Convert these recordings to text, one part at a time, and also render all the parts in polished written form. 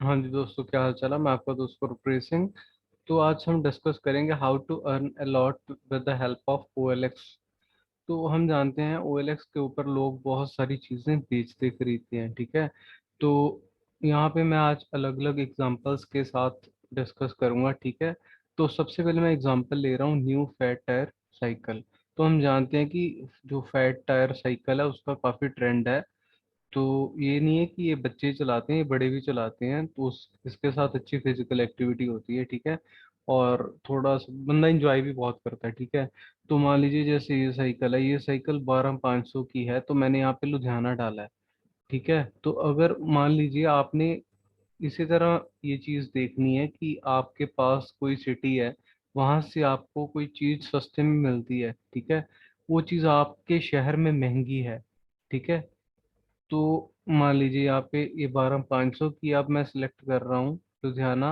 हाँ जी दोस्तों, क्या हाल चाल है। मैं आपका दोस्त गुरप्रीत सिंह। तो आज हम डिस्कस करेंगे how to earn a lot with the help of OLX। तो हम जानते हैं OLX के ऊपर लोग बहुत सारी चीज़ें बेचते खरीदते हैं, ठीक है। तो यहाँ पे मैं आज अलग अलग एग्जांपल्स के साथ डिस्कस करूंगा, ठीक है। तो सबसे पहले मैं एग्जांपल ले रहा हूँ न्यू फैट टायर साइकिल। तो हम जानते हैं कि जो फैट टायर साइकिल है उसका काफ़ी ट्रेंड है। तो ये नहीं है कि ये बच्चे चलाते हैं, ये बड़े भी चलाते हैं। तो उस इसके साथ अच्छी फिजिकल एक्टिविटी होती है, ठीक है। और थोड़ा सा बंदा इंजॉय भी बहुत करता है, ठीक है। तो मान लीजिए जैसे ये साइकिल है, ये साइकिल 12,500 की है। तो मैंने यहाँ पे लुधियाना डाला है, ठीक है। तो अगर मान लीजिए आपने इसी तरह ये चीज़ देखनी है कि आपके पास कोई सिटी है, वहां से आपको कोई चीज़ सस्ते में मिलती है, ठीक है। वो चीज़ आपके शहर में महंगी है, ठीक है। तो मान लीजिए यहाँ पे ये 12,500 की अब मैं सिलेक्ट कर रहा हूँ लुधियाना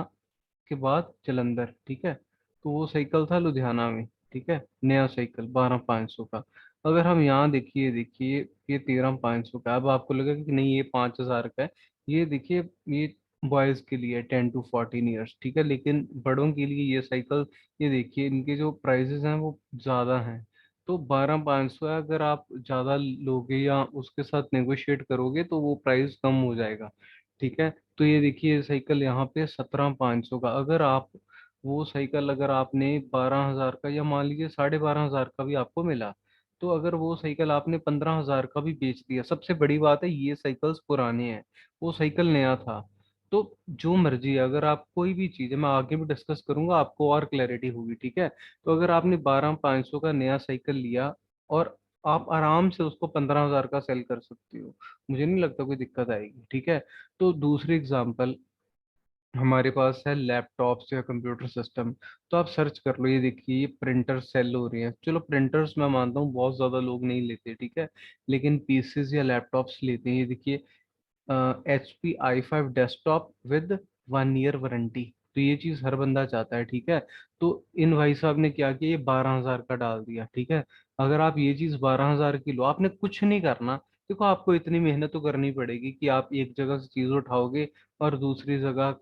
के बाद जलंधर, ठीक है। तो वो साइकिल था लुधियाना में, ठीक है। नया साइकिल 12,500 का। अगर हम यहाँ देखिए देखिए ये 13,500 का। अब आपको लगेगा कि नहीं ये 5,000 का है। ये देखिए, ये बॉयज़ के लिए 10 to 14 ईयर्स, ठीक है। लेकिन बड़ों के लिए ये साइकिल, ये देखिए इनके जो प्राइजेस हैं वो ज़्यादा हैं। तो 12,500 है। अगर आप ज़्यादा लोगे या उसके साथ नेगोशिएट करोगे तो वो प्राइस कम हो जाएगा, ठीक है। तो ये देखिए साइकिल यहाँ पे 17,500 का। अगर आप वो साइकिल अगर आपने 12,000 का या मान लीजिए 12,500 का भी आपको मिला, तो अगर वो साइकिल आपने 15,000 का भी बेच दिया, सबसे बड़ी बात है ये साइकिल्स पुराने हैं, वो साइकिल नया था। तो जो मर्जी है, अगर आप कोई भी चीज़ है, मैं आगे भी डिस्कस करूंगा, आपको और क्लैरिटी होगी, ठीक है। तो अगर आपने 12,500 का नया साइकिल लिया और आप आराम से उसको 15,000 का सेल कर सकते हो, मुझे नहीं लगता कोई दिक्कत आएगी, ठीक है। तो दूसरी एग्जांपल हमारे पास है लैपटॉप्स या कंप्यूटर सिस्टम। तो आप सर्च कर लो, ये देखिए ये प्रिंटर सेल हो रही हैं। चलो प्रिंटर्स मैं मानता हूँ बहुत ज़्यादा लोग नहीं लेते, ठीक है। लेकिन पीसीज या लैपटॉप्स लेते हैं। ये देखिए HP i5 desktop with 1 year warranty. तो ये चीज़ हर बंदा चाहता है, ठीक है। तो इन भाई साहब ने क्या किया, ये 12,000 का डाल दिया, ठीक है। अगर आप ये चीज़ 12,000 की लो, आपने कुछ नहीं करना। देखो आपको इतनी मेहनत तो करनी पड़ेगी कि आप एक जगह से चीज़ उठाओगे और दूसरी जगह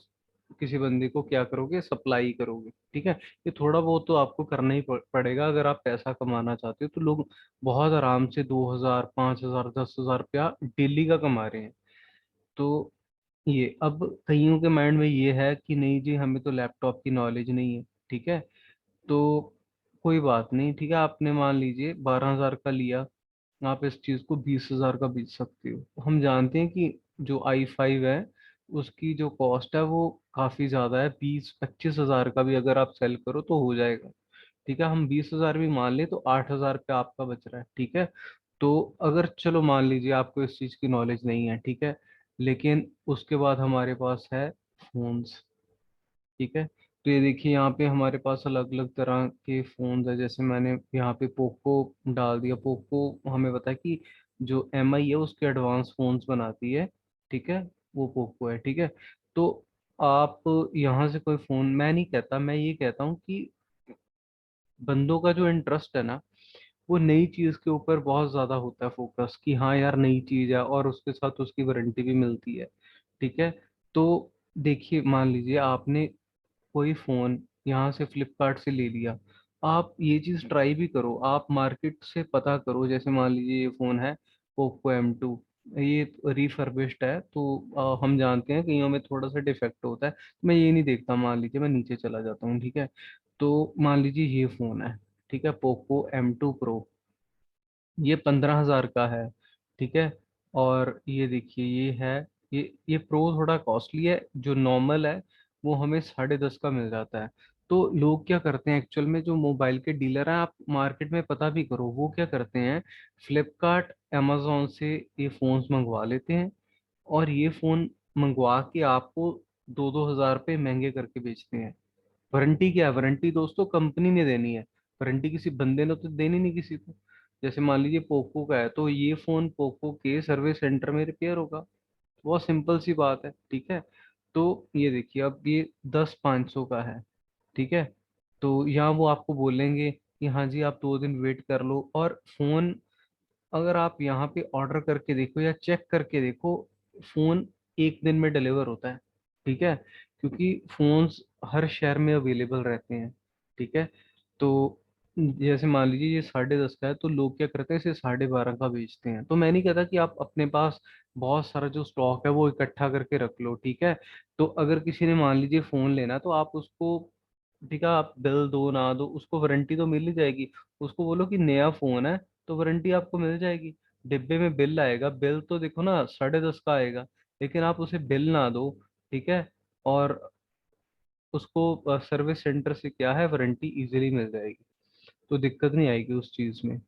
किसी बंदे को क्या करोगे, सप्लाई करोगे, ठीक है। ये थोड़ा बहुत तो आपको करना ही पड़ेगा अगर आप पैसा कमाना चाहते हो। तो लोग बहुत आराम से 2,000, 5,000, 10,000 रुपया डेली का कमा रहे हैं। तो ये अब कईयों के माइंड में ये है कि नहीं जी हमें तो लैपटॉप की नॉलेज नहीं है, ठीक है। तो कोई बात नहीं, ठीक है। आपने मान लीजिए 12,000 का लिया, आप इस चीज़ को 20,000 का बेच सकते हो। हम जानते हैं कि जो i5 है उसकी जो कॉस्ट है वो काफ़ी ज़्यादा है। 20-25 हज़ार का भी अगर आप सेल करो तो हो जाएगा, ठीक है। हम 20,000 भी मान ले तो 8,000 पे आपका बच रहा है, ठीक है। तो अगर चलो मान लीजिए आपको इस चीज़ की नॉलेज नहीं है, ठीक है। लेकिन उसके बाद हमारे पास है फोन्स, ठीक है। तो ये देखिए यहाँ पे हमारे पास अलग अलग तरह के फोन्स है। जैसे मैंने यहाँ पे पोको डाल दिया। पोको हमें पता है कि जो MI है उसके एडवांस फोन्स बनाती है, ठीक है। वो पोको है, ठीक है। तो आप यहाँ से कोई फोन, मैं नहीं कहता, मैं ये कहता हूँ कि बंदों का जो इंटरेस्ट है ना, वो नई चीज के ऊपर बहुत ज्यादा होता है फोकस, कि हाँ यार नई चीज है और उसके साथ उसकी वारंटी भी मिलती है, ठीक है। तो देखिए मान लीजिए आपने कोई फोन यहाँ से फ्लिपकार्ट से ले लिया। आप ये चीज ट्राई भी करो, आप मार्केट से पता करो। जैसे मान लीजिए ये फोन है पोको M2, ये रिफर्बिश्ड है। तो हम जानते हैं कईयों में थोड़ा सा डिफेक्ट होता है, तो मैं ये नहीं देखता। मान लीजिए मैं नीचे चला जाता हूँ, ठीक है। तो मान लीजिए ये फोन है, ठीक है, पोको M2 Pro। ये 15,000 का है, ठीक है। और ये देखिए ये है, ये प्रो थोड़ा कॉस्टली है। जो नॉर्मल है वो हमें 10.5 का मिल जाता है। तो लोग क्या करते हैं एक्चुअल में, जो मोबाइल के डीलर हैं, आप मार्केट में पता भी करो, वो क्या करते हैं, फ्लिपकार्ट अमेजोन से ये फोन्स मंगवा लेते हैं और ये फोन मंगवा के आपको 2-2 हज़ार रुपये महंगे करके बेचते हैं। वारंटी क्या है, वारंटी दोस्तों कंपनी ने देनी है। वारंटी किसी बंदे ने तो देनी नहीं किसी को। जैसे मान लीजिए पोको का है तो ये फोन पोको के सर्विस सेंटर में रिपेयर होगा। बहुत सिंपल सी बात है, ठीक है। तो ये देखिए अब ये 10,500 का है, ठीक है। तो यहाँ वो आपको बोलेंगे कि हाँ जी आप 2 दिन वेट कर लो। और फोन अगर आप यहाँ पे ऑर्डर करके देखो या चेक करके देखो, फोन एक दिन में डिलीवर होता है। ठीक है, क्योंकि फोन्स हर शहर में अवेलेबल रहते हैं। ठीक है, तो जैसे मान लीजिए ये 10:30 का है, तो लोग क्या करते हैं, इसे 12:30 का बेचते हैं। तो मैं नहीं कहता कि आप अपने पास बहुत सारा जो स्टॉक है वो इकट्ठा करके रख लो। ठीक है, तो अगर किसी ने मान लीजिए फोन लेना, तो आप उसको, ठीक है, आप बिल दो ना दो, उसको वारंटी तो मिल ही जाएगी। उसको बोलो कि नया फोन है, तो वारंटी आपको मिल जाएगी। डिब्बे में बिल आएगा, बिल तो देखो ना 10:30 का आएगा, लेकिन आप उसे बिल ना दो। ठीक है, और उसको सर्विस सेंटर से क्या है, वारंटी इजीली मिल जाएगी, तो दिक्कत नहीं आएगी उस चीज़ में।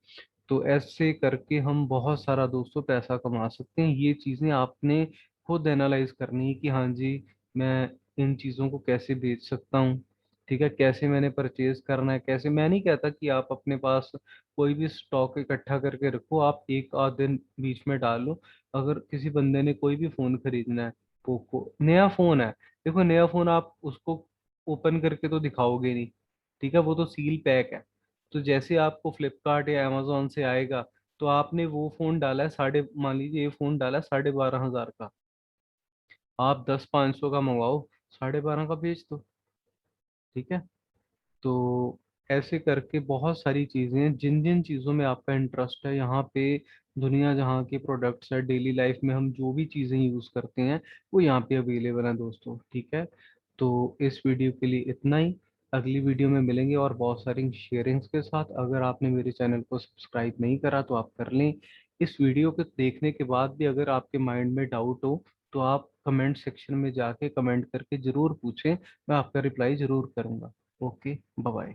तो ऐसे करके हम बहुत सारा दोस्तों पैसा कमा सकते हैं। ये चीज़ें आपने खुद एनालाइज करनी है कि हाँ जी, मैं इन चीज़ों को कैसे बेच सकता हूँ। ठीक है, कैसे मैंने परचेज करना है, कैसे। मैं नहीं कहता कि आप अपने पास कोई भी स्टॉक इकट्ठा करके रखो, आप एक आध दिन बीच में डालो। अगर किसी बंदे ने कोई भी फ़ोन खरीदना है, पोको नया फ़ोन है, देखो नया फ़ोन आप उसको ओपन करके तो दिखाओगे नहीं। ठीक है, वो तो सील पैक है। तो जैसे आपको फ्लिपकार्ट या अमेजोन से आएगा, तो आपने वो फोन डाला है साढ़े, मान लीजिए ये फोन डाला है 12,500 का, आप 10-500 का मंगवाओ, 12,500 का बेच दो। ठीक है, तो ऐसे करके बहुत सारी चीज़ें हैं, जिन जिन चीज़ों में आपका इंटरेस्ट है यहाँ पे, दुनिया जहाँ के प्रोडक्ट्स है, डेली लाइफ में हम जो भी चीज़ें यूज़ करते हैं, वो यहाँ पे अवेलेबल हैं दोस्तों। ठीक है, तो इस वीडियो के लिए इतना ही। अगली वीडियो में मिलेंगे और बहुत सारी शेयरिंग्स के साथ। अगर आपने मेरे चैनल को सब्सक्राइब नहीं करा तो आप कर लें। इस वीडियो को देखने के बाद भी अगर आपके माइंड में डाउट हो, तो आप कमेंट सेक्शन में जाके कमेंट करके ज़रूर पूछें, मैं आपका रिप्लाई ज़रूर करूँगा। Okay, bye bye.